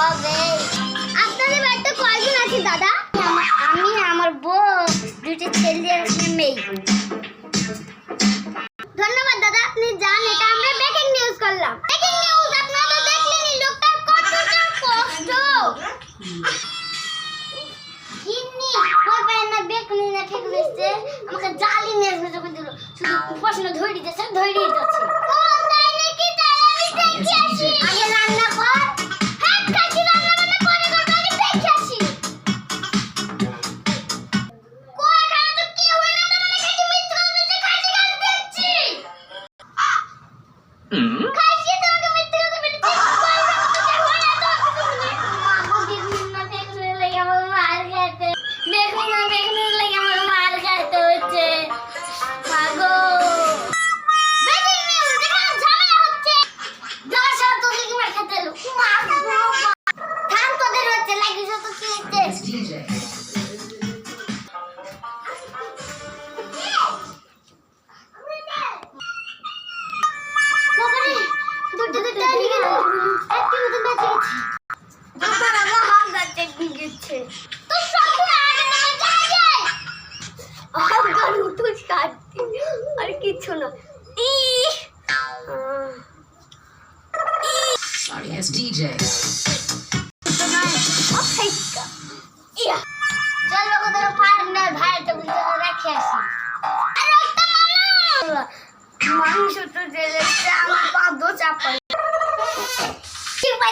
হবে। আপনাদের বাড়িতে কয়জন আছে দাদা? আমি, আমার বউ, দুটি ছেলে আর একটা মেয়ে। ধন্যবাদ দাদা, আপনি যান। এটা আমরা ব্রেকিং নিউজ করলাম। ব্রেকিং নিউজ, আপনারা তো দেখলেনই লোকটার কতটা কষ্ট। গিন্নি ভয় পায় না, বেকুনি না ঠিক হয়েছে, আমাকে জালি নিয়ে যখন দিল শুধু প্রশ্ন ধরে দিতেছে ও তাই নাকি? তাহলে আমি দেখে আসি। আগে রান্না কর। হ্যাঁ কাকি, রান্না পরে করব, আমি দেখে আসি। কই খানা তো কেউ না, মানে কাকি মিথ্যা বলছে, খাসি গাছ দেখছি। খাসি তোমাকে মিথ্যা কথা বলেছে। কই খানা তো কেউ না, তো মাগো দিন না দেখলে লাগে আমার মার খেতে। দেখুন না দেখুন লাগে আমার মার খেতে হচ্ছে। মাগো ব্রেকিং নিউজ, এখানে ঝামেলা হচ্ছে। দর্শক তো কি মার খেতে এলো। মাগো থাম, তোদের হচ্ছে লাগিস তো কি হচ্ছে। বাবারে দুটো নিয়ে গেল, একটি মতন বেঁচে গেছি। আমার হাত গাছে গিয়েছে তো সব আগে না যায় গান উঠে কাটতে আর কিছু না। Sorry, as DJ. চলো কোথাও পার্টনার ভাইটা বলতে রেখে আসি। আরে একটা মানুষ তো জেলে আমার পা দো চাপাই ঠিক পাই